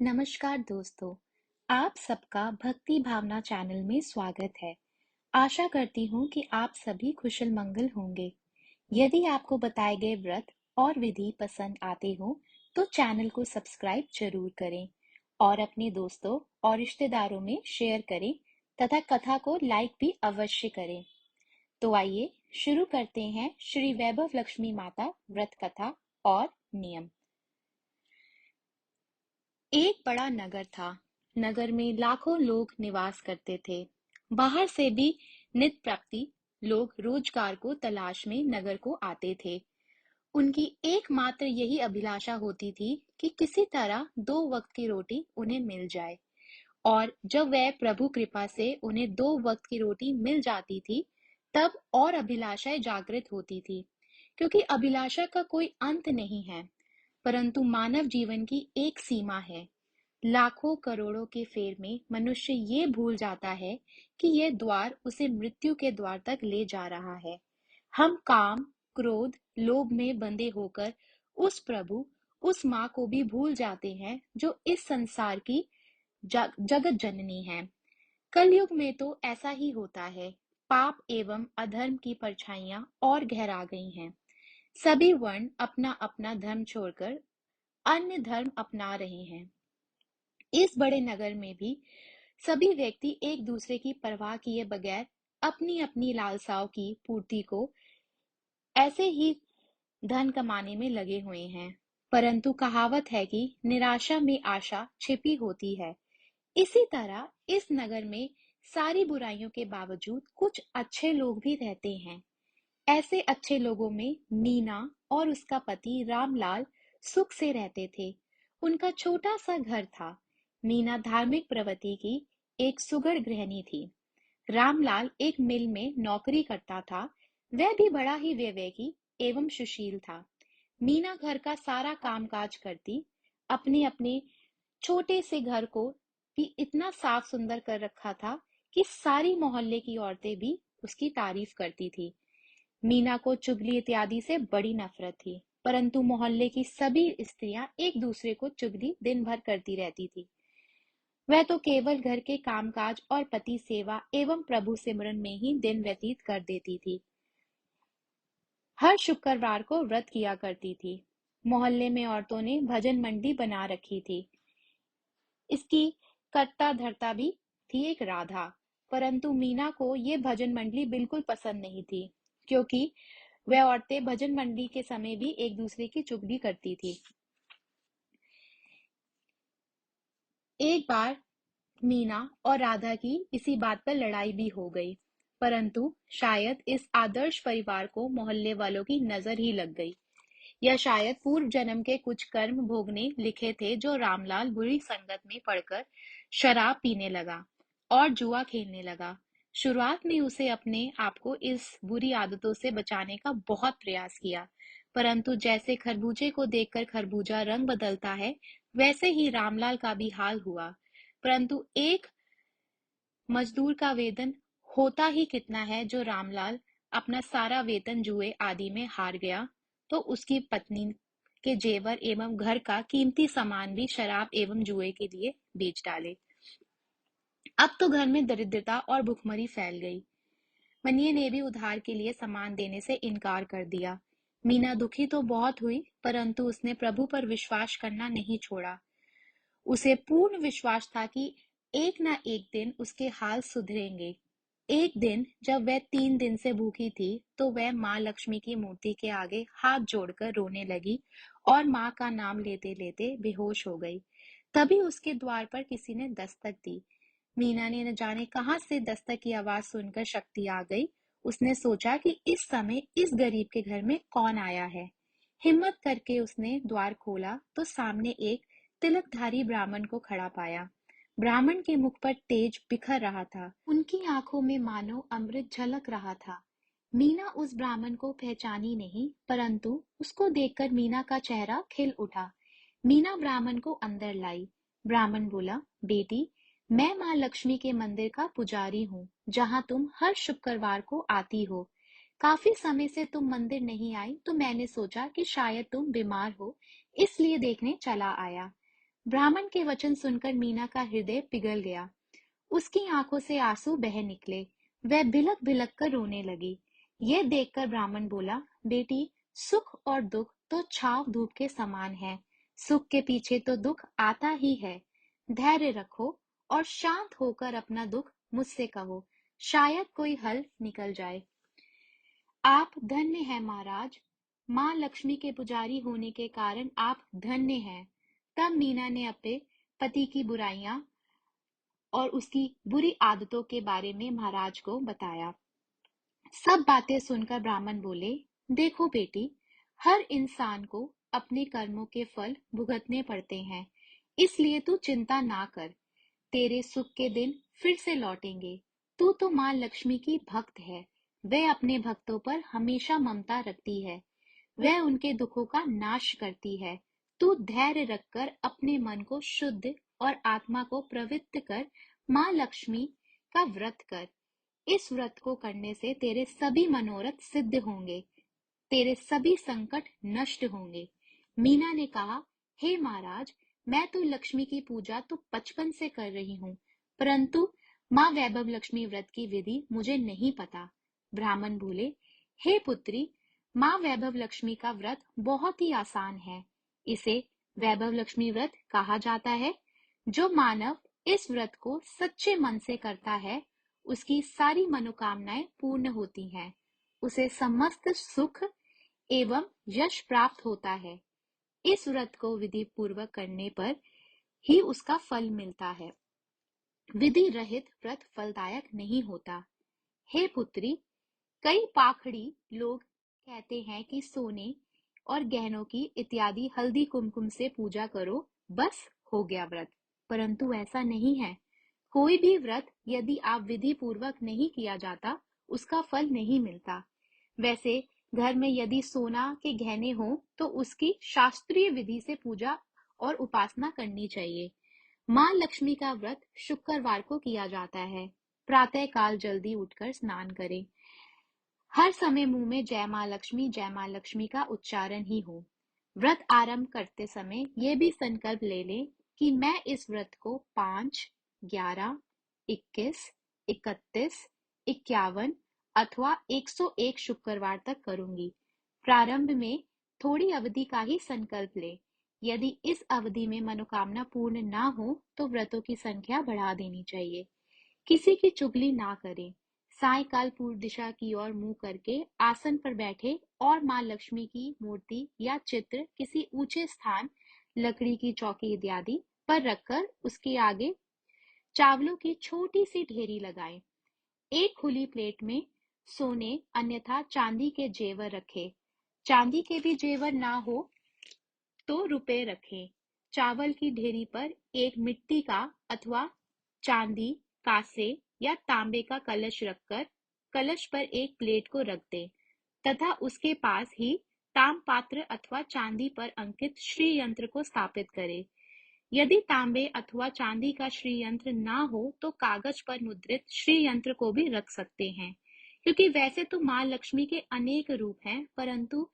नमस्कार दोस्तों, आप सबका भक्ति भावना चैनल में स्वागत है। आशा करती हूँ कि आप सभी कुशल मंगल होंगे। यदि आपको बताए गए व्रत और विधि पसंद आते हो, तो चैनल को सब्सक्राइब जरूर करें और अपने दोस्तों और रिश्तेदारों में शेयर करें तथा कथा को लाइक भी अवश्य करें। तो आइए शुरू करते हैं श्री वैभव लक्ष्मी माता व्रत कथा और नियम। एक बड़ा नगर था। नगर में लाखों लोग निवास करते थे। बाहर से भी नित प्राप्ति लोग रोजगार को तलाश में नगर को आते थे। उनकी एकमात्र यही अभिलाषा होती थी कि किसी तरह 2 वक्त की रोटी उन्हें मिल जाए। और जब वह प्रभु कृपा से उन्हें 2 वक्त की रोटी मिल जाती थी, तब और अभिलाषाएं जागृत होती थी, क्योंकि अभिलाषा का कोई अंत नहीं है। परंतु मानव जीवन की एक सीमा है। लाखों करोड़ों के फेर में मनुष्य ये भूल जाता है कि यह द्वार उसे मृत्यु के द्वार तक ले जा रहा है। हम काम, क्रोध, लोभ में बंधे होकर उस प्रभु, उस माँ को भी भूल जाते हैं जो इस संसार की जगत जननी है। कलयुग में तो ऐसा ही होता है। पाप एवं अधर्म की परछाइयां और गहरा गई हैं। सभी वर्ण अपना अपना धर्म छोड़कर अन्य धर्म अपना रहे हैं। इस बड़े नगर में भी सभी व्यक्ति एक दूसरे की परवाह किए बगैर अपनी अपनी लालसाओं की पूर्ति को ऐसे ही धन कमाने में लगे हुए हैं। परंतु कहावत है कि निराशा में आशा छिपी होती है। इसी तरह इस नगर में सारी बुराइयों के बावजूद कुछ अच्छे लोग भी रहते हैं। ऐसे अच्छे लोगों में मीना और उसका पति रामलाल सुख से रहते थे। उनका छोटा सा घर था। मीना धार्मिक प्रवृत्ति की एक सुघड़ गृहिणी थी। रामलाल एक मिल में नौकरी करता था। वह भी बड़ा ही विवेकी एवं सुशील था। मीना घर का सारा कामकाज करती। अपने अपने छोटे से घर को भी इतना साफ सुंदर कर रखा था कि सारी मोहल्ले की औरतें भी उसकी तारीफ करती थी। मीना को चुगली इत्यादि से बड़ी नफरत थी, परंतु मोहल्ले की सभी स्त्रियां एक दूसरे को चुगली दिन भर करती रहती थी। वह तो केवल घर के कामकाज और पति सेवा एवं प्रभु सिमरन में ही दिन व्यतीत कर देती थी। हर शुक्रवार को व्रत किया करती थी। मोहल्ले में औरतों ने भजन मंडली बना रखी थी। इसकी कर्ता धर्ता भी थी एक राधा। परंतु मीना को ये भजन मंडली बिल्कुल पसंद नहीं थी, क्योंकि वह औरतें भजन मंडली के समय भी एक दूसरे की चुगली करती थी। एक बार मीना और राधा की इसी बात पर लड़ाई भी हो गई, परंतु शायद इस आदर्श परिवार को मोहल्ले वालों की नजर ही लग गई, या शायद पूर्व जन्म के कुछ कर्म भोगने लिखे थे जो रामलाल बुरी संगत में पड़कर शराब पीने लगा और जुआ खेलने लगा। शुरुआत में उसे अपने आप को इस बुरी आदतों से बचाने का बहुत प्रयास किया, परंतु जैसे खरबूजे को देखकर खरबूजा रंग बदलता है, वैसे ही रामलाल का भी हाल हुआ। परंतु एक मजदूर का वेतन होता ही कितना है, जो रामलाल अपना सारा वेतन जुए आदि में हार गया, तो उसकी पत्नी के जेवर एवं घर का कीमती सामान भी शराब एवं जुए के लिए बेच डाले। अब तो घर में दरिद्रता और भुखमरी फैल गई। मनिये ने भी उधार के लिए सामान देने से इनकार कर दिया। मीना दुखी तो बहुत हुई, परंतु उसने प्रभु पर विश्वास करना नहीं छोड़ा। उसे पूर्ण विश्वास था कि एक ना एक दिन उसके हाल सुधरेंगे। एक दिन जब वह 3 दिन से भूखी थी, तो वह माँ लक्ष्मी की मूर्ति के आगे हाथ जोड़कर रोने लगी और माँ का नाम लेते लेते बेहोश हो गई। तभी उसके द्वार पर किसी ने दस्तक दी। मीना ने न जाने कहां से दस्तक की आवाज सुनकर शक्ति आ गई। उसने सोचा कि इस समय इस गरीब के घर में कौन आया है। हिम्मत करके उसने द्वार खोला तो सामने एक तिलकधारी ब्राह्मण को खड़ा पाया। ब्राह्मण के मुख पर तेज बिखर रहा था। उनकी आंखों में मानो अमृत झलक रहा था। मीना उस ब्राह्मण को पहचानी नहीं, परंतु उसको देखकर मीना का चेहरा खिल उठा। मीना ब्राह्मण को अंदर लाई। ब्राह्मण बोला, बेटी, मैं माँ लक्ष्मी के मंदिर का पुजारी हूँ, जहाँ तुम हर शुक्रवार को आती हो। काफी समय से तुम मंदिर नहीं आई, तो मैंने सोचा कि शायद तुम बीमार हो, इसलिए देखने चला आया। ब्राह्मण के वचन सुनकर मीना का हृदय पिघल गया। उसकी आंखों से आंसू बह निकले। वह बिलक बिलक कर रोने लगी। यह देखकर ब्राह्मण बोला, बेटी, सुख और दुख तो छांव धूप के समान है। सुख के पीछे तो दुख आता ही है। धैर्य रखो और शांत होकर अपना दुख मुझसे कहो, शायद कोई हल निकल जाए। आप धन्य हैं महाराज। माँ लक्ष्मी के पुजारी होने के कारण आप धन्य हैं। तब मीना ने अपने पति की बुराइयां और उसकी बुरी आदतों के बारे में महाराज को बताया। सब बातें सुनकर ब्राह्मण बोले, देखो बेटी, हर इंसान को अपने कर्मों के फल भुगतने पड़ते हैं, इसलिए तू चिंता ना कर। तेरे सुख के दिन फिर से लौटेंगे। तू तो माँ लक्ष्मी की भक्त है। वह अपने भक्तों पर हमेशा ममता रखती है। वह उनके दुखों का नाश करती है। तू धैर्य रखकर अपने मन को शुद्ध और आत्मा को पवित्र कर माँ लक्ष्मी का व्रत कर। इस व्रत को करने से तेरे सभी मनोरथ सिद्ध होंगे, तेरे सभी संकट नष्ट होंगे। मीना ने कहा, हे महाराज, मैं तो लक्ष्मी की पूजा तो बचपन से कर रही हूँ, परंतु माँ वैभव लक्ष्मी व्रत की विधि मुझे नहीं पता। ब्राह्मण बोले, हे पुत्री, माँ वैभव लक्ष्मी का व्रत बहुत ही आसान है। इसे वैभव लक्ष्मी व्रत कहा जाता है। जो मानव इस व्रत को सच्चे मन से करता है, उसकी सारी मनोकामनाएं पूर्ण होती हैं। उसे समस्त सुख एवं यश प्राप्त होता है। इस व्रत को विधि पूर्वक करने पर ही उसका फल मिलता है। विधि रहित व्रत फलदायक नहीं होता। हे पुत्री, कई पाखड़ी लोग कहते हैं कि सोने और गहनों की इत्यादि हल्दी कुमकुम से पूजा करो, बस हो गया व्रत। परंतु ऐसा नहीं है। कोई भी व्रत यदि आप विधि पूर्वक नहीं किया जाता, उसका फल नहीं मिलता। वैसे घर में यदि सोना के गहने हो तो उसकी शास्त्रीय विधि से पूजा और उपासना करनी चाहिए। माँ लक्ष्मी का व्रत शुक्रवार को किया जाता है। प्रातः काल जल्दी उठकर स्नान करें। हर समय मुंह में जय माँ लक्ष्मी का उच्चारण ही हो। व्रत आरंभ करते समय ये भी संकल्प ले लें कि मैं इस व्रत को 5, 11, 21, 31, 51 अथवा 101 शुक्रवार तक करूंगी। प्रारंभ में थोड़ी अवधि का ही संकल्प लें। यदि इस अवधि में मनोकामना पूर्ण ना हो तो व्रतों की संख्या बढ़ा देनी चाहिए। किसी की चुगली ना करें। सायकाल पूर्व दिशा की ओर मुंह करके आसन पर बैठे और माँ लक्ष्मी की मूर्ति या चित्र किसी ऊंचे स्थान, लकड़ी की चौकी इत्यादि पर रखकर उसके आगे चावलों की छोटी सी ढेरी लगाएं। एक खुली प्लेट में सोने अन्यथा चांदी के जेवर रखें। चांदी के भी जेवर ना हो तो रुपए रखें। चावल की ढेरी पर एक मिट्टी का अथवा चांदी, कांसे या तांबे का कलश रखकर कलश पर एक प्लेट को रख दें तथा उसके पास ही ताम्रपात्र अथवा चांदी पर अंकित श्री यंत्र को स्थापित करें। यदि तांबे अथवा चांदी का श्री यंत्र ना हो तो कागज पर मुद्रित श्री यंत्र को भी रख सकते हैं, क्योंकि वैसे तो माँ लक्ष्मी के अनेक रूप हैं, परंतु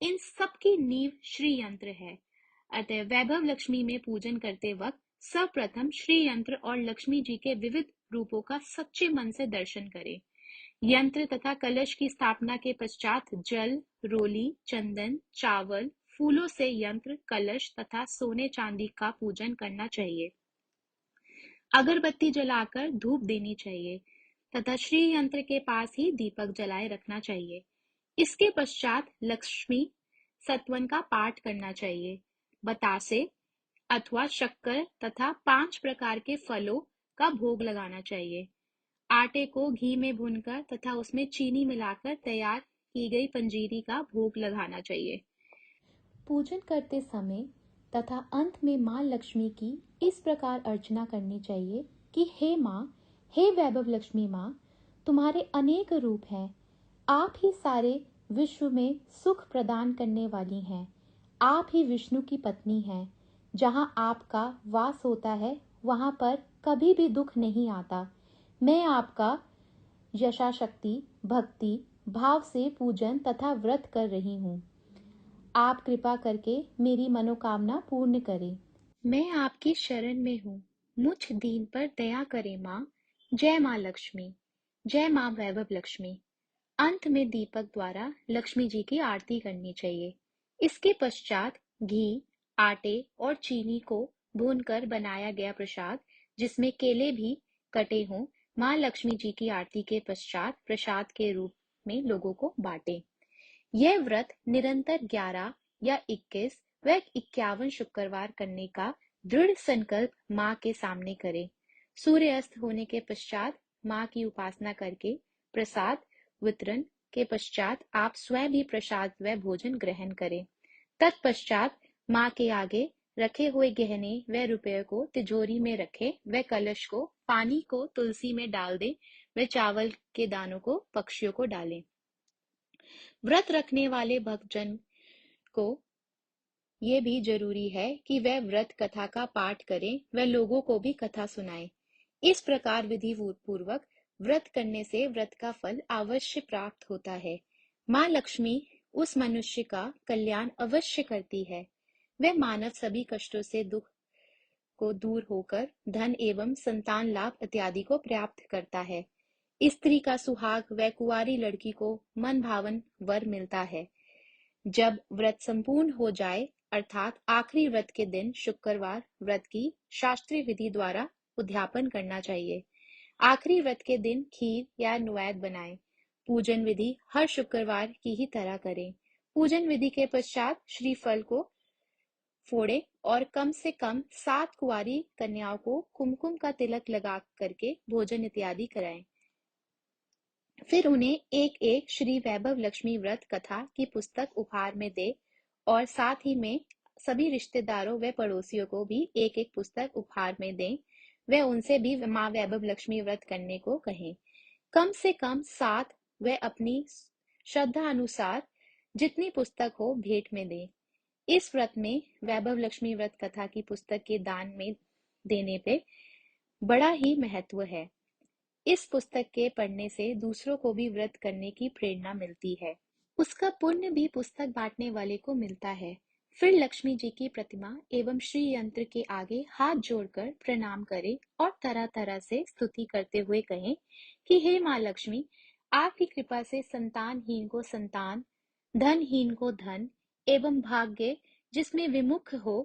इन सब की नींव श्री यंत्र है। अतः वैभव लक्ष्मी में पूजन करते वक्त सर्वप्रथम श्री यंत्र और लक्ष्मी जी के विविध रूपों का सच्चे मन से दर्शन करें। यंत्र तथा कलश की स्थापना के पश्चात जल, रोली, चंदन, चावल, फूलों से यंत्र, कलश तथा सोने चांदी का पूजन करना चाहिए। अगरबत्ती जलाकर धूप देनी चाहिए तथा श्री यंत्र के पास ही दीपक जलाए रखना चाहिए। इसके पश्चात लक्ष्मी सत्वन का पाठ करना चाहिए। बतासे अथवा शक्कर तथा 5 प्रकार के फलों का भोग लगाना चाहिए। आटे को घी में भूनकर तथा उसमें चीनी मिलाकर तैयार की गई पंजीरी का भोग लगाना चाहिए। पूजन करते समय तथा अंत में माँ लक्ष्मी की इस प्रकार अर्चना करनी चाहिए कि हे माँ, हे वैभव लक्ष्मी माँ, तुम्हारे अनेक रूप हैं। आप ही सारे विश्व में सुख प्रदान करने वाली हैं। आप ही विष्णु की पत्नी हैं। जहाँ आपका वास होता है वहाँ पर कभी भी दुख नहीं आता। मैं आपका यशाशक्ति, भक्ति भाव से पूजन तथा व्रत कर रही हूँ। आप कृपा करके मेरी मनोकामना पूर्ण करें। मैं आपकी शरण में हूँ, मुझ दीन पर दया करे माँ। जय माँ लक्ष्मी, जय माँ वैभव लक्ष्मी। अंत में दीपक द्वारा लक्ष्मी जी की आरती करनी चाहिए। इसके पश्चात घी, आटे और चीनी को भूनकर बनाया गया प्रसाद, जिसमें केले भी कटे हों, माँ लक्ष्मी जी की आरती के पश्चात प्रसाद के रूप में लोगों को बांटे। यह व्रत निरंतर 11 या 21 व 51 शुक्रवार करने का दृढ़ संकल्प माँ के सामने करें। सूर्य अस्त होने के पश्चात माँ की उपासना करके प्रसाद वितरण के पश्चात आप स्वयं भी प्रसाद व भोजन ग्रहण करें। तत्पश्चात माँ के आगे रखे हुए गहने व रुपये को तिजोरी में रखें व कलश को, पानी को तुलसी में डाल दें व चावल के दानों को पक्षियों को डालें। व्रत रखने वाले भक्तजन को ये भी जरूरी है कि वह व्रत कथा का पाठ करें व लोगों को भी कथा सुनाए। इस प्रकार विधि पूर्वक व्रत करने से व्रत का फल अवश्य प्राप्त होता है। माँ लक्ष्मी उस मनुष्य का कल्याण अवश्य करती है। वह मानव सभी कष्टों से दुख को दूर होकर धन एवं संतान लाभ इत्यादि को प्राप्त करता है। स्त्री का सुहाग व कुंवारी लड़की को मन भावन वर मिलता है। जब व्रत संपूर्ण हो जाए अर्थात आखिरी व्रत के दिन शुक्रवार व्रत की शास्त्रीय विधि द्वारा उद्यापन करना चाहिए। आखिरी व्रत के दिन खीर या नैवेद्य बनाएं। पूजन विधि हर शुक्रवार की ही तरह करें। पूजन विधि के पश्चात श्रीफल को फोड़े और कम से कम 7 कुंवारी कन्याओं को कुमकुम का तिलक लगा करके भोजन इत्यादि कराएं। फिर उन्हें एक एक श्री वैभव लक्ष्मी व्रत कथा की पुस्तक उपहार में दे और साथ ही में सभी रिश्तेदारों व पड़ोसियों को भी एक एक पुस्तक उपहार में दें। वे उनसे भी माँ वैभव लक्ष्मी व्रत करने को कहें। कम से कम 7 व अपनी श्रद्धा अनुसार जितनी पुस्तक हो भेंट में दें। इस व्रत में वैभव लक्ष्मी व्रत कथा की पुस्तक के दान में देने पे बड़ा ही महत्व है। इस पुस्तक के पढ़ने से दूसरों को भी व्रत करने की प्रेरणा मिलती है। उसका पुण्य भी पुस्तक बांटने वाले को मिलता है। फिर लक्ष्मी जी की प्रतिमा एवं श्री यंत्र के आगे हाथ जोड़कर प्रणाम करें और तरह तरह से स्तुति करते हुए कहें कि हे माँ लक्ष्मी, आपकी कृपा से संतानहीन को संतान, धनहीन को धन एवं भाग्य जिसमें विमुख हो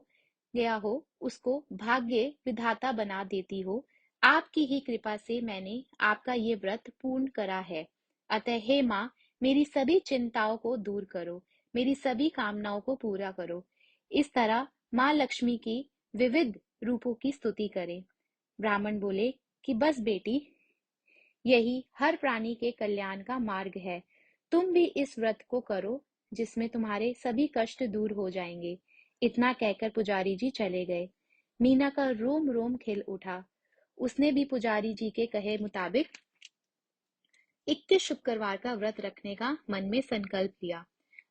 गया हो उसको भाग्य विधाता बना देती हो। आपकी ही कृपा से मैंने आपका ये व्रत पूर्ण करा है। अतः हे माँ, मेरी सभी चिंताओं को दूर करो, मेरी सभी कामनाओं को पूरा करो। इस तरह माँ लक्ष्मी की विविध रूपों की स्तुति करें। ब्राह्मण बोले कि बस बेटी, यही हर प्राणी के कल्याण का मार्ग है। तुम भी इस व्रत को करो, जिसमें तुम्हारे सभी कष्ट दूर हो जाएंगे। इतना कहकर पुजारी जी चले गए। मीना का रोम रोम खिल उठा। उसने भी पुजारी जी के कहे मुताबिक 21 शुक्रवार का व्रत रखने का मन में संकल्प लिया।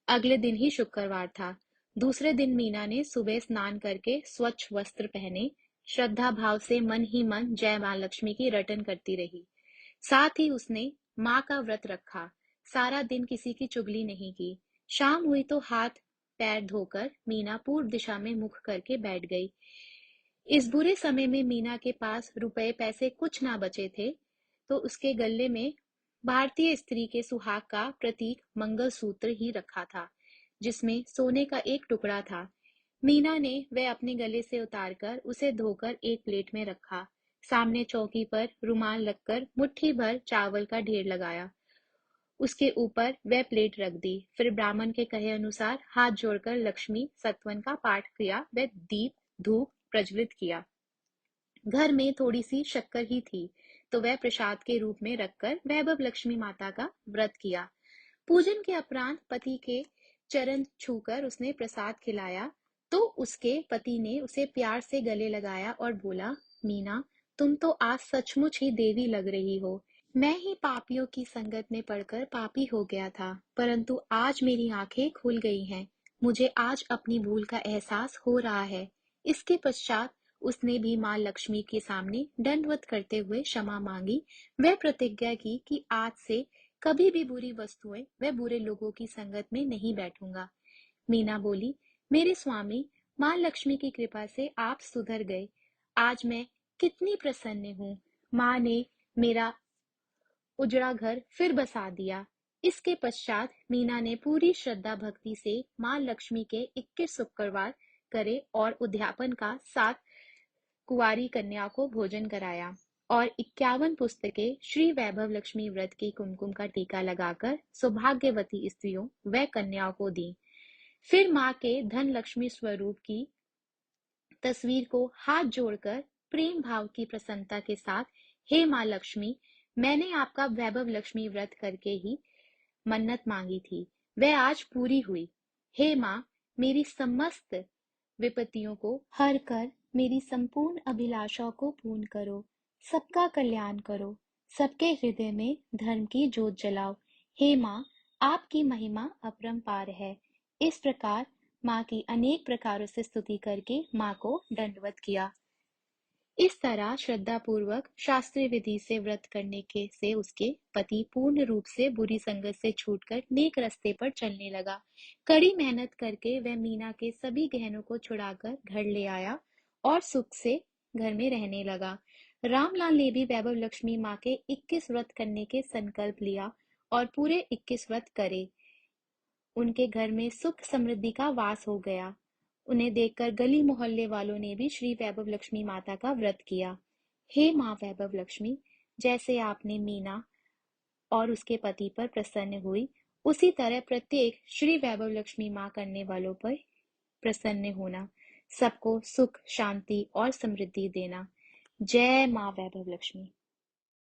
अगले दिन ही शुक्रवार था। दूसरे दिन मीना ने सुबह स्नान करके स्वच्छ वस्त्र पहने श्रद्धा भाव से मन ही मन जय मां लक्ष्मी की रटन करती रही। साथ ही उसने माँ का व्रत रखा। सारा दिन किसी की चुगली नहीं की। शाम हुई तो हाथ पैर धोकर मीना पूर्व दिशा में मुख करके बैठ गई। इस बुरे समय में मीना के पास रुपए पैसे कुछ ना बचे थे, तो उसके गले में भारतीय स्त्री के सुहाग का प्रतीक मंगलसूत्र ही रखा था, जिसमें सोने का एक टुकड़ा था। मीना ने वह अपने गले से उतारकर उसे धोकर एक प्लेट में रखा। सामने चौकी पर रुमाल रखकर मुट्ठी भर चावल का ढेर लगाया। उसके ऊपर वह प्लेट रख दी। फिर ब्राह्मण के कहे अनुसार हाथ जोड़कर लक्ष्मी सत्वन का पाठ किया व दीप धूप प्रज्वलित किया। घर में थोड़ी सी शक्कर ही थी, तो वह प्रसाद के रूप में रखकर वैभव लक्ष्मी माता का व्रत किया। पूजन के उपरांत पति के चरण छूकर उसने प्रसाद खिलाया, तो उसके पति ने उसे प्यार से गले लगाया और बोला, मीना, तुम तो आज सचमुच ही देवी लग रही हो। मैं ही पापियों की संगत में पड़कर पापी हो गया था, परंतु आज मेरी आंखें खुल गई हैं। मुझे आज अपनी भूल का एहसास हो रहा है। इसके पश्चात उसने भी माँ लक्ष्मी के सामने दंडवत करते हुए क्षमा मांगी। वह प्रतिज्ञा की कि आज से कभी भी बुरी वस्तुएं व बुरे लोगों की संगत में नहीं बैठूंगा। मीना बोली, मेरे स्वामी, माँ लक्ष्मी की कृपा से आप सुधर गए। आज मैं कितनी प्रसन्न हूँ। माँ ने मेरा उजड़ा घर फिर बसा दिया। इसके पश्चात मीना ने पूरी श्रद्धा भक्ति से माँ लक्ष्मी के 21 शुक्रवार करे और उद्यापन का 7 कुंवारी कन्या को भोजन कराया और 51 पुस्तकें श्री वैभव लक्ष्मी व्रत की कुमकुम का टीका लगाकर सौभाग्यवती स्त्रियों व कन्याओं को दी। फिर माँ के धन लक्ष्मी स्वरूप की तस्वीर को हाथ जोड़कर प्रेम भाव की प्रसन्नता के साथ, हे माँ लक्ष्मी, मैंने आपका वैभव लक्ष्मी व्रत करके ही मन्नत मांगी थी, वह आज पूरी हुई। हे माँ, मेरी समस्त विपत्तियों को हर कर मेरी संपूर्ण अभिलाषाओं को पूर्ण करो, सबका कल्याण करो, सबके हृदय में धर्म की जोत जलाओ। हे माँ, आपकी महिमा अपरंपार है। इस प्रकार माँ की अनेक प्रकारों से स्तुति करके माँ को दंडवत किया। इस तरह श्रद्धापूर्वक शास्त्रीय विधि से व्रत करने के से उसके पति पूर्ण रूप से बुरी संगत से छूटकर नेक रास्ते पर चलने लगा। कड़ी मेहनत करके वह मीना के सभी गहनों को छुड़ाकर घर ले आया और सुख से घर में रहने लगा। रामलाल ने भी वैभव लक्ष्मी माँ के 21 व्रत करने के संकल्प लिया और पूरे 21 व्रत करे। उनके घर में सुख समृद्धि का वास हो गया। उन्हें देखकर गली मोहल्ले वालों ने भी श्री वैभव लक्ष्मी माता का व्रत किया। हे माँ वैभव लक्ष्मी, जैसे आपने मीना और उसके पति पर प्रसन्न हुई, उसी तरह प्रत्येक श्री वैभव लक्ष्मी माँ करने वालों पर प्रसन्न होना, सबको सुख शांति और समृद्धि देना। जय माँ वैभव लक्ष्मी।